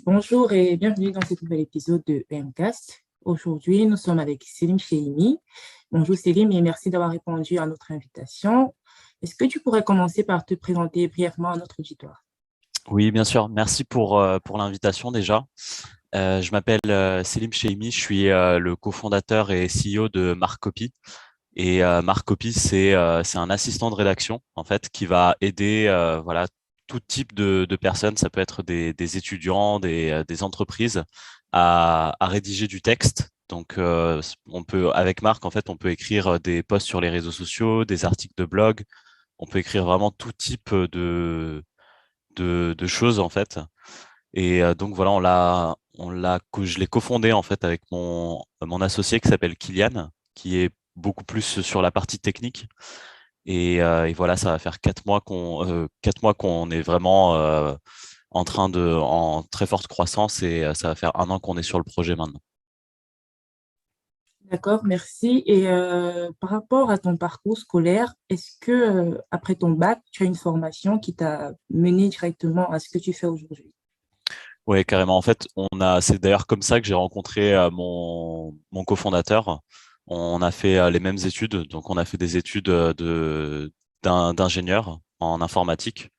Bonjour et bienvenue dans ce nouvel épisode de PMcast. Aujourd'hui, nous sommes avec Selim Cheimi. Bonjour Selim et merci d'avoir répondu à notre invitation. Est-ce que tu pourrais commencer par te présenter brièvement à notre auditoire? Oui, bien sûr. Merci pour l'invitation déjà. Je m'appelle Selim Cheimi, je suis le cofondateur et CEO de Marcopy. Et Marcopy, c'est un assistant de rédaction en fait qui va aider voilà tout type de personnes. Ça peut être des étudiants, des entreprises à rédiger du texte. Donc on peut avec Marc en fait on peut écrire des posts sur les réseaux sociaux, des articles de blog. On peut écrire vraiment tout type de choses en fait. Et donc voilà, je l'ai cofondé en fait avec mon associé qui s'appelle Kylian, qui est beaucoup plus sur la partie technique. Et voilà, ça va faire 4 mois qu'on est vraiment en très forte croissance et ça va faire 1 an qu'on est sur le projet maintenant. D'accord, merci. Et par rapport à ton parcours scolaire, est-ce que après ton bac, tu as une formation qui t'a mené directement à ce que tu fais aujourd'hui? Ouais, carrément. En fait, c'est d'ailleurs comme ça que j'ai rencontré mon cofondateur. On a fait les mêmes études, donc on a fait des études d'ingénieur en informatique.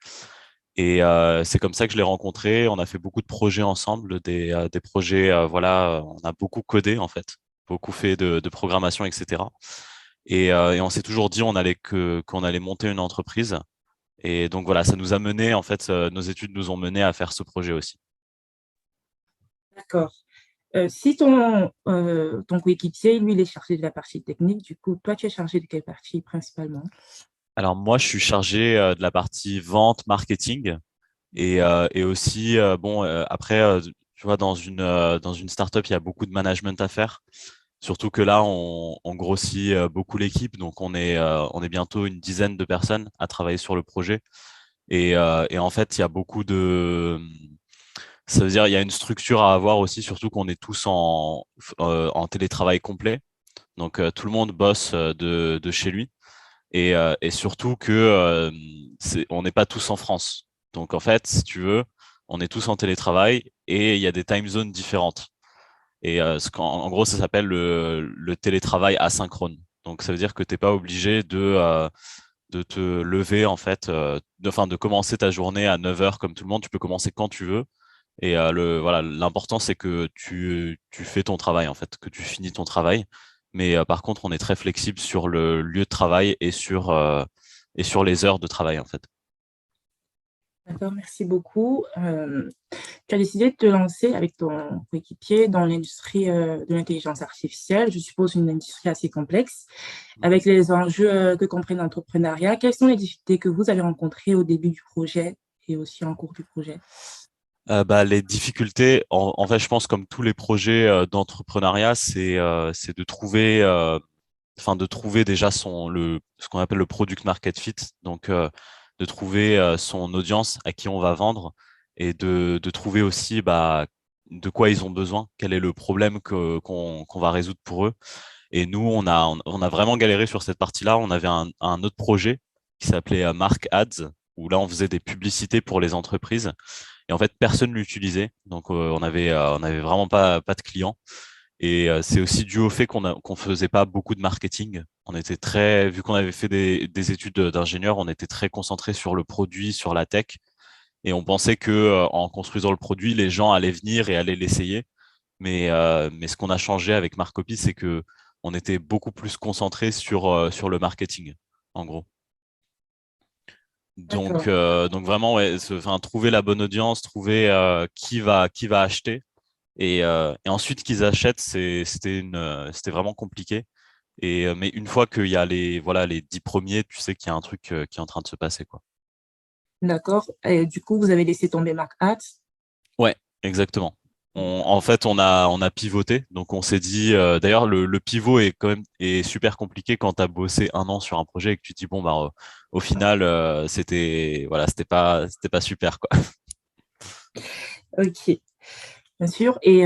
Et c'est comme ça que je l'ai rencontré. On a fait beaucoup de projets ensemble, des projets, voilà, on a beaucoup codé en fait, beaucoup fait de programmation, etc. Et on s'est toujours dit qu'on allait monter une entreprise. Et donc voilà, ça nous a mené, en fait, nos études nous ont mené à faire ce projet aussi. D'accord. Si ton coéquipier, lui, il est chargé de la partie technique, du coup, toi, tu es chargé de quelle partie principalement? Alors moi, je suis chargé de la partie vente, marketing et aussi bon après tu vois dans une startup, il y a beaucoup de management à faire. Surtout que là, on grossit beaucoup l'équipe, donc on est bientôt une dizaine de personnes à travailler sur le projet. Et en fait, il y a beaucoup de ça veut dire il y a une structure à avoir aussi, surtout qu'on est tous en télétravail complet. Donc tout le monde bosse de chez lui. Et surtout que on n'est pas tous en France. Donc en fait, si tu veux, on est tous en télétravail et il y a des time zones différentes. Et en gros, ça s'appelle le télétravail asynchrone. Donc ça veut dire que t'es pas obligé de te lever en fait, de commencer ta journée à 9 heures comme tout le monde. Tu peux commencer quand tu veux. Et voilà, l'important c'est que tu fais ton travail en fait, que tu finis ton travail. Mais par contre, on est très flexible sur le lieu de travail et sur les heures de travail en fait. D'accord, merci beaucoup. Tu as décidé de te lancer avec ton coéquipier dans l'industrie de l'intelligence artificielle, je suppose une industrie assez complexe, avec les enjeux que comprennent l'entrepreneuriat. Quelles sont les difficultés que vous avez rencontrées au début du projet et aussi en cours du projet? Bah, les difficultés, en fait, je pense comme tous les projets d'entrepreneuriat, c'est de trouver déjà ce qu'on appelle le product market fit, donc de trouver son audience à qui on va vendre et de trouver aussi bah, de quoi ils ont besoin, quel est le problème qu'on va résoudre pour eux. Et nous, on a vraiment galéré sur cette partie-là. On avait un autre projet qui s'appelait Mark Ads, où là, on faisait des publicités pour les entreprises. Et en fait, personne l'utilisait. Donc, on avait vraiment pas de clients. Et c'est aussi dû au fait qu'on faisait pas beaucoup de marketing. Vu qu'on avait fait des études d'ingénieur, on était très concentré sur le produit, sur la tech. Et on pensait que en construisant le produit, les gens allaient venir et allaient l'essayer. Mais ce qu'on a changé avec Marcopy, c'est que on était beaucoup plus concentré sur le marketing, en gros. D'accord, Donc vraiment, ouais, trouver la bonne audience, trouver qui va acheter. Et ensuite qu'ils achètent, c'était vraiment compliqué. Mais une fois qu'il y a voilà, les 10 premiers, tu sais qu'il y a un truc qui est en train de se passer, quoi. d'accord. Et du coup, vous avez laissé tomber MarkAds. Ouais, exactement. En fait, on a pivoté. Donc, on s'est dit, d'ailleurs, le pivot est quand même est super compliqué quand tu as bossé 1 an sur un projet et que tu te dis, bon, bah, au final, voilà, c'était pas super, quoi. Ok, bien sûr. Et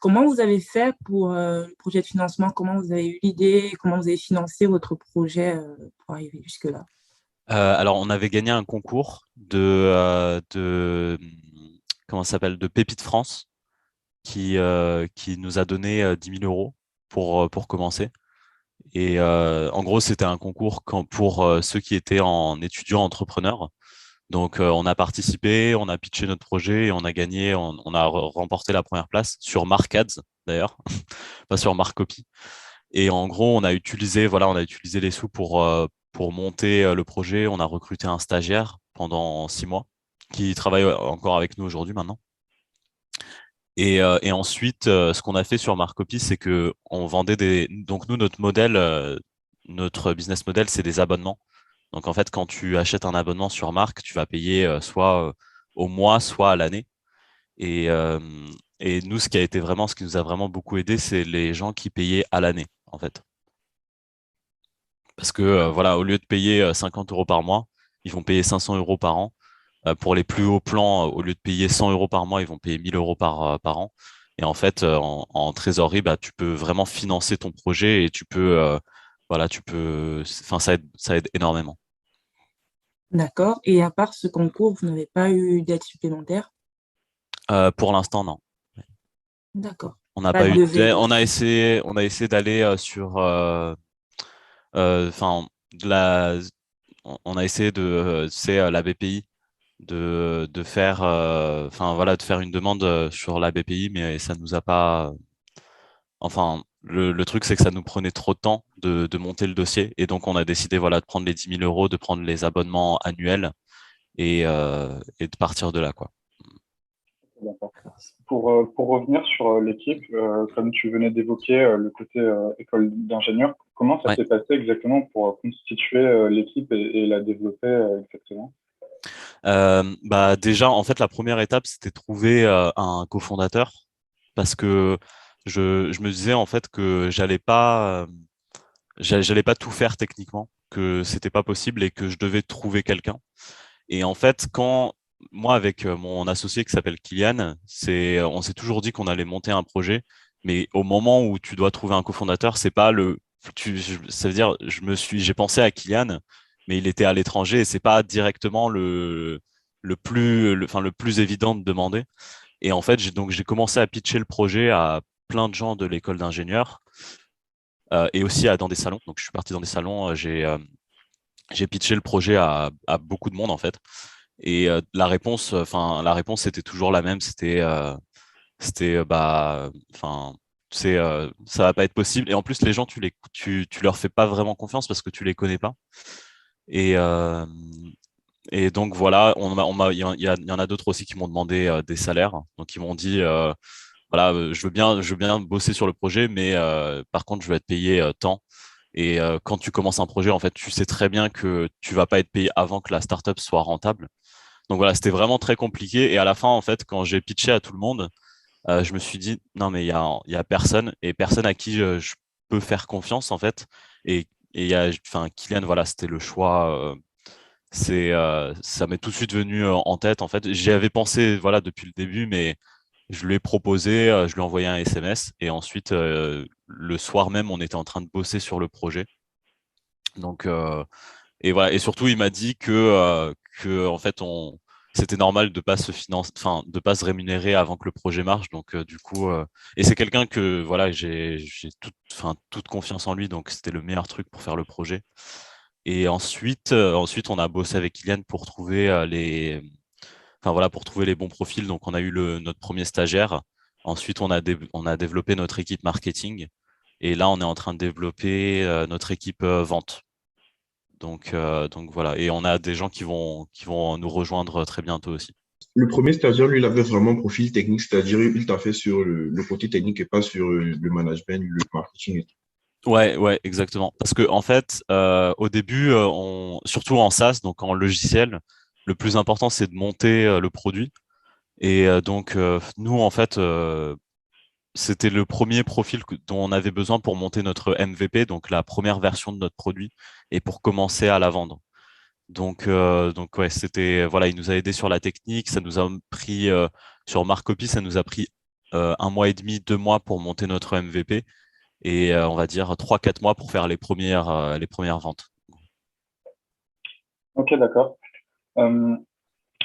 comment vous avez fait pour le projet de financement? Comment vous avez eu l'idée? Comment vous avez financé votre projet pour arriver jusque-là? Alors, on avait gagné un concours comment ça s'appelle, de Pépite France qui nous a donné 10 000 euros pour commencer. Et en gros, c'était un concours pour ceux qui étaient en étudiants entrepreneurs. Donc, on a participé, on a pitché notre projet et on a gagné, on a remporté la première place sur Markads d'ailleurs, pas sur Marcopy. Et en gros, on a utilisé les sous pour monter le projet. On a recruté un stagiaire pendant 6 mois qui travaille encore avec nous aujourd'hui maintenant. Et ensuite, ce qu'on a fait sur Marcopy, c'est que on vendait donc nous, notre modèle, notre business model, c'est des abonnements. Donc en fait, quand tu achètes un abonnement sur Marc, tu vas payer soit au mois, soit à l'année. Et, euh, et nous, ce qui nous a vraiment beaucoup aidé, c'est les gens qui payaient à l'année, en fait. Parce que voilà, au lieu de payer 50 euros par mois, ils vont payer 500 euros par an. Pour les plus hauts plans, au lieu de payer 100 euros par mois, ils vont payer 1000 euros par an. Et en fait, en trésorerie, bah, tu peux vraiment financer ton projet et voilà, enfin, ça aide énormément. D'accord. Et à part ce concours, vous n'avez pas eu d'aide supplémentaire? Pour l'instant, non. D'accord. On n'a Pas pas eu de levée de fonds. on a essayé d'aller sur, enfin, de la, on a essayé c'est la BPI de faire, enfin voilà, de faire une demande sur la BPI, mais ça nous a pas. Enfin, le truc c'est que ça nous prenait trop de temps de monter le dossier, et donc on a décidé voilà de prendre les 10 000 euros, de prendre les abonnements annuels et de partir de là quoi. D'accord. Pour revenir sur l'équipe, comme tu venais d'évoquer le côté école d'ingénieur, comment ça Ouais. s'est passé exactement pour constituer l'équipe et la développer exactement? Bah déjà, en fait, la première étape, c'était trouver un cofondateur parce que je me disais en fait que j'allais pas tout faire techniquement, que c'était pas possible et que je devais trouver quelqu'un. Et en fait, quand moi avec mon associé qui s'appelle Kylian, on s'est toujours dit qu'on allait monter un projet, mais au moment où tu dois trouver un cofondateur, c'est pas ça veut dire, j'ai pensé à Kylian, mais il était à l'étranger et c'est pas directement enfin, le plus évident de demander. Et en fait, j'ai commencé à pitcher le projet à plein de gens de l'école d'ingénieurs et aussi dans des salons. Donc, je suis parti dans des salons, j'ai pitché le projet à beaucoup de monde en fait. Et la réponse était toujours la même. Bah, enfin, ça va pas être possible. Et en plus, les gens, tu leur fais pas vraiment confiance parce que tu les connais pas. Et, euh, et donc voilà, il y en a d'autres aussi qui m'ont demandé des salaires. Donc ils m'ont dit, voilà, je veux bien bosser sur le projet, mais par contre, je vais être payé tant. Et quand tu commences un projet, en fait, tu sais très bien que tu vas pas être payé avant que la startup soit rentable. Donc voilà, c'était vraiment très compliqué. Et à la fin, en fait, quand j'ai pitché à tout le monde, je me suis dit, non, mais il y a personne et personne à qui je peux faire confiance, en fait. Et enfin, Kylian, voilà, c'était le choix. Ça m'est tout de suite venu en tête, en fait. J'y avais pensé, voilà, depuis le début, mais je lui ai proposé, je lui ai envoyé un SMS et ensuite, le soir même, on était en train de bosser sur le projet. Donc, et voilà. Et surtout, il m'a dit que en fait, c'était normal de pas enfin, de pas se rémunérer avant que le projet marche. Donc, du coup, et c'est quelqu'un que, voilà, j'ai enfin, toute confiance en lui. Donc, c'était le meilleur truc pour faire le projet. Et ensuite, on a bossé avec Kylian pour trouver enfin voilà, pour trouver les bons profils. Donc, on a eu notre premier stagiaire. Ensuite, on a développé notre équipe marketing. Et là, on est en train de développer notre équipe vente. Donc voilà. Et on a des gens qui vont nous rejoindre très bientôt aussi. Le premier stagiaire, lui, il avait vraiment un profil technique, c'est-à-dire il t'a fait sur le côté technique et pas sur le management, le marketing et tout. Ouais, ouais, exactement. Parce que en fait, au début, surtout en SaaS, donc en logiciel, le plus important, c'est de monter le produit. Et donc, nous, en fait, c'était le premier profil dont on avait besoin pour monter notre MVP, donc la première version de notre produit, et pour commencer à la vendre. Donc ouais, voilà, il nous a aidé sur la technique. Ça nous a pris sur Marcopy, ça nous a pris 1 mois et demi, 2 mois pour monter notre MVP et on va dire 3, 4 mois pour faire les premières ventes. Ok, d'accord. Euh,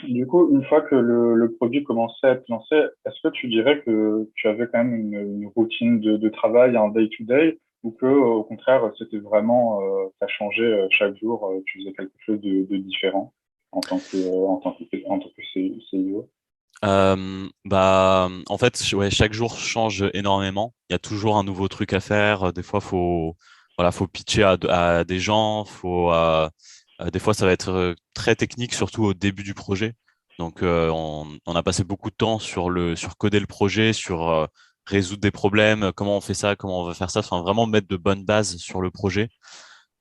Du coup, une fois que le produit commençait à être lancé, est-ce que tu dirais que tu avais quand même une routine de travail, un day-to-day, ou que, au contraire, c'était vraiment, ça changeait chaque jour, tu faisais quelque chose de différent en tant que CEO? En fait, ouais, chaque jour change énormément. Il y a toujours un nouveau truc à faire. Des fois, faut pitcher à des gens. Des fois, ça va être très technique, surtout au début du projet. Donc, on a passé beaucoup de temps sur coder le projet, sur résoudre des problèmes, comment on fait ça, comment on va faire ça. Enfin, vraiment mettre de bonnes bases sur le projet.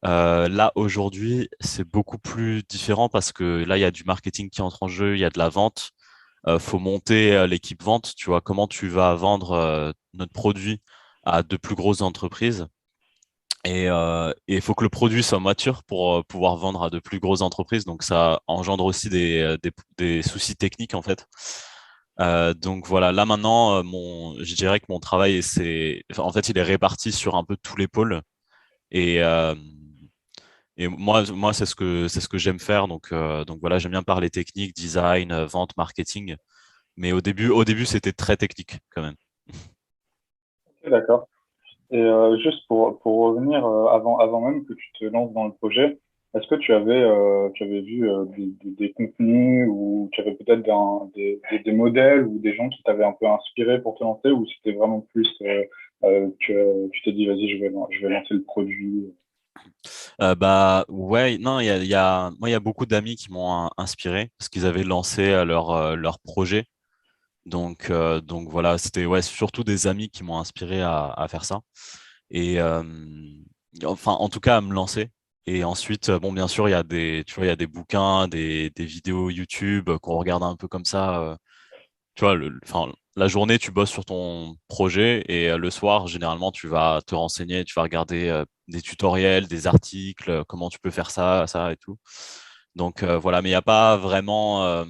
Là, aujourd'hui, c'est beaucoup plus différent parce que là, il y a du marketing qui entre en jeu, il y a de la vente. Faut monter l'équipe vente. Tu vois, comment tu vas vendre notre produit à de plus grosses entreprises. Et il faut que le produit soit mature pour pouvoir vendre à de plus grosses entreprises. Donc, ça engendre aussi des soucis techniques, en fait. Donc voilà, là maintenant, je dirais que mon travail, en fait, il est réparti sur un peu tous les pôles. Et, euh, et moi, c'est ce que j'aime faire. Donc voilà, j'aime bien parler technique, design, vente, marketing. Mais au début, c'était très technique quand même. Ok, d'accord. Et juste pour revenir avant même que tu te lances dans le projet, est-ce que tu avais vu des contenus ou tu avais peut-être des modèles ou des gens qui t'avaient un peu inspiré pour te lancer ou c'était vraiment plus que tu t'es dit vas-y je vais lancer le produit. Bah ouais, non, moi, il y a beaucoup d'amis qui m'ont inspiré parce qu'ils avaient lancé leur projet. Donc voilà, c'était ouais, surtout des amis qui m'ont inspiré à faire ça. Et enfin, en tout cas, à me lancer. Et ensuite, bon, bien sûr, tu vois, il y a des bouquins, des vidéos YouTube qu'on regarde un peu comme ça. Tu vois, enfin, la journée, tu bosses sur ton projet et le soir, généralement, tu vas te renseigner, tu vas regarder des tutoriels, des articles, comment tu peux faire ça, ça et tout. Donc voilà, mais il n'y a pas vraiment.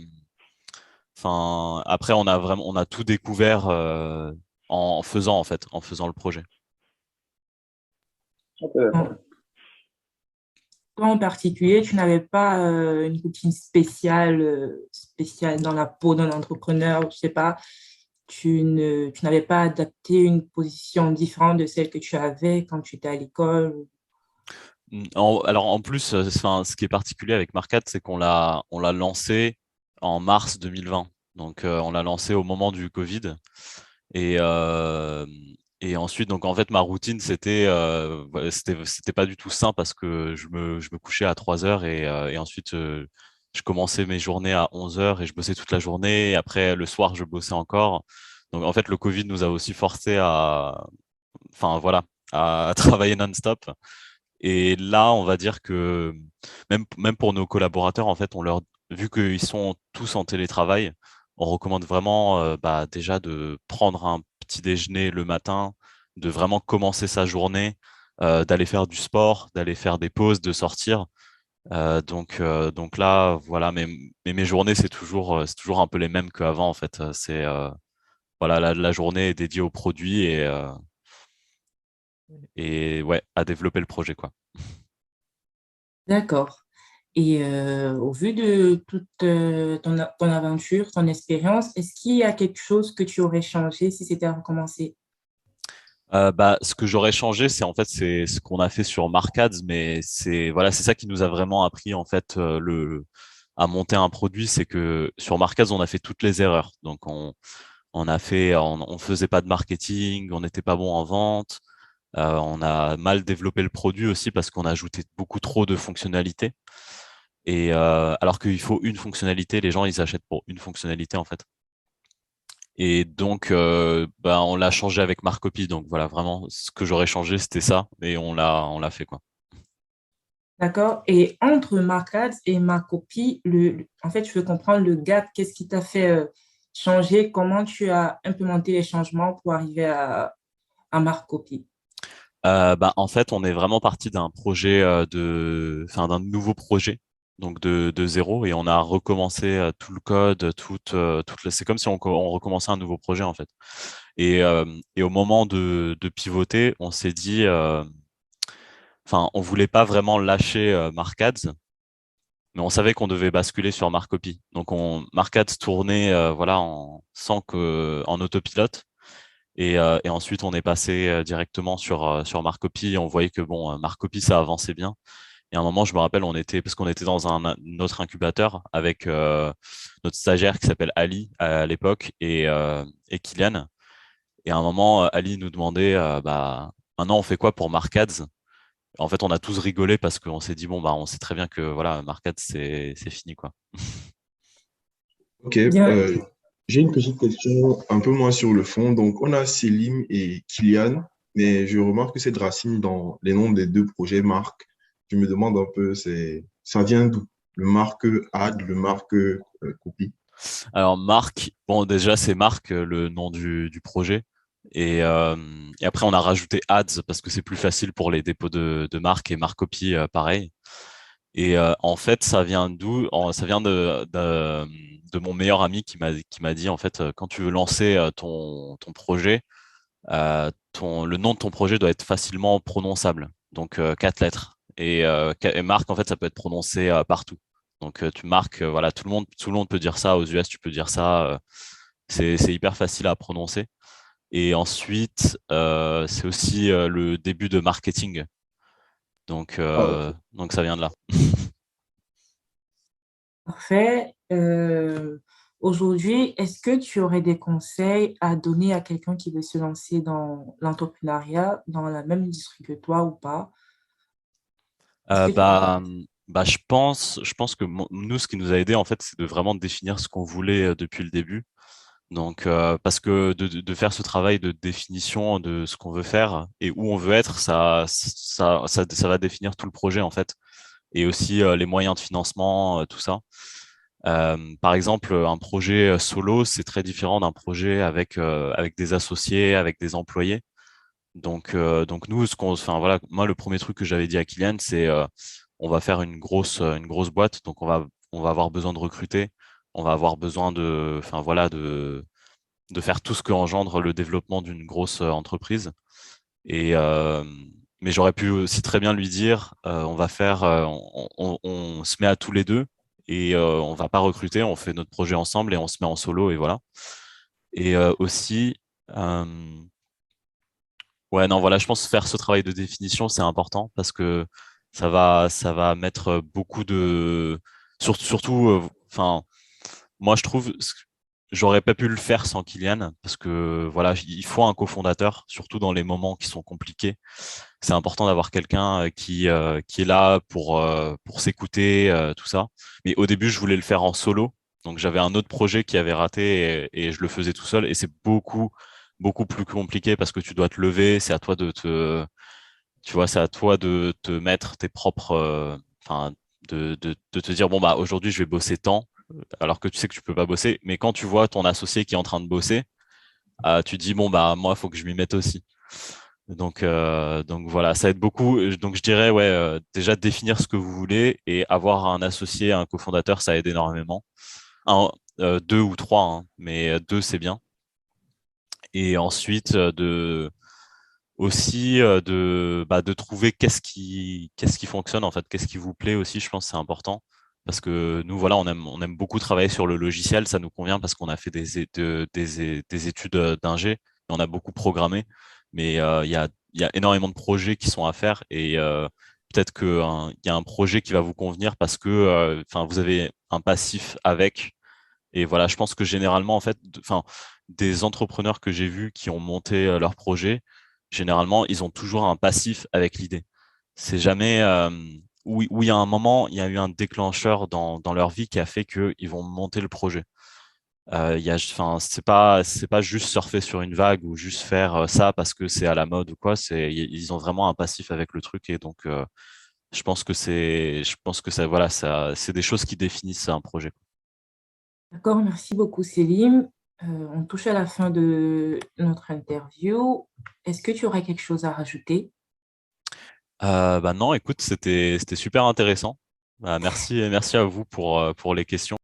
Enfin, après, on a tout découvert en faisant en fait, en faisant le projet. Ok, d'accord. Toi, en particulier, tu n'avais pas une routine spéciale dans la peau d'un entrepreneur, je sais pas, tu n'avais pas adapté une position différente de celle que tu avais quand tu étais à l'école. Alors en plus, enfin, ce qui est particulier avec Marcat, c'est qu'on l'a lancé en mars 2020. Donc on l'a lancé au moment du Covid. Et, euh, et ensuite, donc en fait, ma routine, c'était pas du tout sain parce que je me couchais à 3 heures et ensuite je commençais mes journées à 11 heures et je bossais toute la journée. Et après, le soir, je bossais encore. Donc en fait, le Covid nous a aussi forcé enfin voilà, à travailler non-stop. Et là, on va dire que même pour nos collaborateurs, en fait, vu qu'ils sont tous en télétravail, on recommande vraiment déjà de prendre un petit déjeuner le matin, de vraiment commencer sa journée, d'aller faire du sport, d'aller faire des pauses, de sortir. Donc là, voilà, mais mes journées, c'est toujours un peu les mêmes qu'avant, en fait. Voilà, la journée est dédiée au produit et ouais, à développer le projet, quoi. D'accord. Et au vu de toute ton aventure, ton expérience, est-ce qu'il y a quelque chose que tu aurais changé si c'était à recommencer? Ce que j'aurais changé, c'est ce qu'on a fait sur Markaz, mais c'est ça qui nous a vraiment appris en fait à monter un produit, c'est que sur Markaz on a fait toutes les erreurs. Donc on faisait pas de marketing, on n'était pas bon en vente, on a mal développé le produit aussi parce qu'on a ajouté beaucoup trop de fonctionnalités. Et alors qu'il faut une fonctionnalité, les gens ils achètent pour une fonctionnalité en fait. Et donc, on l'a changé avec Marcopy. Donc voilà, vraiment, ce que j'aurais changé, c'était ça. Et on l'a fait, quoi. D'accord. Et entre Marcad et ma copie, en fait, je veux comprendre le gap. Qu'est-ce qui t'a fait changer? Comment tu as implémenté les changements pour arriver à Marcopy? En fait, on est vraiment parti d'un projet enfin, d'un nouveau projet, donc de zéro, et on a recommencé tout le code, c'est comme si on recommençait un nouveau projet, en fait. Et au moment de pivoter, on s'est dit, enfin, on voulait pas vraiment lâcher Marcads. mais on savait qu'on devait basculer sur Marcopy. Donc, Marcads tournait voilà, en autopilote. Et ensuite, on est passé directement sur Marcopy. Et on voyait que bon, Marcopy, ça avançait bien. Et à un moment, je me rappelle, parce qu'on était dans un autre incubateur avec notre stagiaire qui s'appelle Ali à l'époque et Kylian. Et à un moment, Ali nous demandait, bah, maintenant, on fait quoi pour Marcads? En fait, on a tous rigolé parce qu'on s'est dit, bon, bah, on sait très bien que voilà, Marcads, c'est fini, quoi. Ok, Bien, j'ai une petite question un peu moins sur le fond. Donc, on a Selim et Kylian, mais je remarque que cette racine dans les noms des deux projets marque. Je me demande un peu, ça vient d'où? Le marque ad, le marque copie. Alors, Marc, bon, déjà, c'est Marc, le nom du projet. Et après, on a rajouté ads parce que c'est plus facile pour les dépôts de marque et Marcopy, pareil. Et en fait, ça vient d'où? Ça vient de mon meilleur ami qui m'a dit, en fait, quand tu veux lancer ton projet, le nom de ton projet doit être facilement prononçable. Donc, 4 lettres. Et marque, en fait, ça peut être prononcé partout. Donc, tu marques, voilà, tout le monde peut dire ça. Aux US, tu peux dire ça. C'est hyper facile à prononcer. Et ensuite, c'est aussi le début de marketing. Donc, Ah, euh, ok. donc ça vient de là. parfait. Aujourd'hui, est-ce que tu aurais des conseils à donner à quelqu'un qui veut se lancer dans l'entrepreneuriat, dans la même industrie que toi ou pas? Est-ce Euh, que tu aurais... bah, je pense que nous, ce qui nous a aidé, en fait, c'est de vraiment définir ce qu'on voulait depuis le début. Donc, parce que de faire ce travail de définition de ce qu'on veut faire et où on veut être, ça va définir tout le projet, en fait. Et aussi les moyens de financement, tout ça. Par exemple, un projet solo, c'est très différent d'un projet avec des associés, avec des employés. Donc nous, enfin voilà, moi le premier truc que j'avais dit à Kylian, c'est on va faire une grosse boîte, donc on va avoir besoin de recruter, on va avoir besoin enfin voilà, de faire tout ce que engendre le développement d'une grosse entreprise. Et mais j'aurais pu aussi très bien lui dire, on se met à tous les deux et on va pas recruter, on fait notre projet ensemble et on se met en solo et voilà. Et aussi euh, ouais, non, voilà, je pense que faire ce travail de définition, c'est important parce que ça va mettre beaucoup surtout, enfin, moi, je trouve, j'aurais pas pu le faire sans Kylian parce que, voilà, il faut un cofondateur, surtout dans les moments qui sont compliqués. C'est important d'avoir quelqu'un qui est là pour s'écouter, tout ça. Mais au début, je voulais le faire en solo. Donc, j'avais un autre projet qui avait raté et je le faisais tout seul. Et c'est beaucoup, beaucoup plus compliqué parce que tu dois te lever. Tu vois, c'est à toi de te mettre tes propres, enfin, de te dire, bon, bah, aujourd'hui, je vais bosser tant, alors que tu sais que tu peux pas bosser. Mais quand tu vois ton associé qui est en train de bosser, tu te dis, bon, bah, moi, il faut que je m'y mette aussi. Donc voilà, ça aide beaucoup. Donc je dirais, ouais, déjà définir ce que vous voulez et avoir un associé, un cofondateur, ça aide énormément. Deux ou trois, hein, mais deux, c'est bien. Et ensuite, aussi de trouver qu'est-ce qui fonctionne en fait, qu'est-ce qui vous plaît aussi, je pense que c'est important. Parce que nous, voilà, on aime beaucoup travailler sur le logiciel, ça nous convient parce qu'on a fait des études d'ingé, et on a beaucoup programmé, mais il y a énormément de projets qui sont à faire et peut-être qu'il y a un projet qui va vous convenir parce que enfin, vous avez un passif avec. Et voilà, je pense que généralement, en fait, enfin, des entrepreneurs que j'ai vus qui ont monté leur projet, généralement, ils ont toujours un passif avec l'idée. C'est jamais où il y a un moment, il y a eu un déclencheur dans leur vie qui a fait qu'ils vont monter le projet. Enfin, c'est pas juste surfer sur une vague ou juste faire ça parce que c'est à la mode ou quoi. Ils ont vraiment un passif avec le truc et donc je pense que ça, voilà, c'est des choses qui définissent un projet. D'accord, merci beaucoup, Céline. On touche à la fin de notre interview. Est-ce que tu aurais quelque chose à rajouter? Bah non, écoute, c'était super intéressant. Bah, merci à vous pour les questions.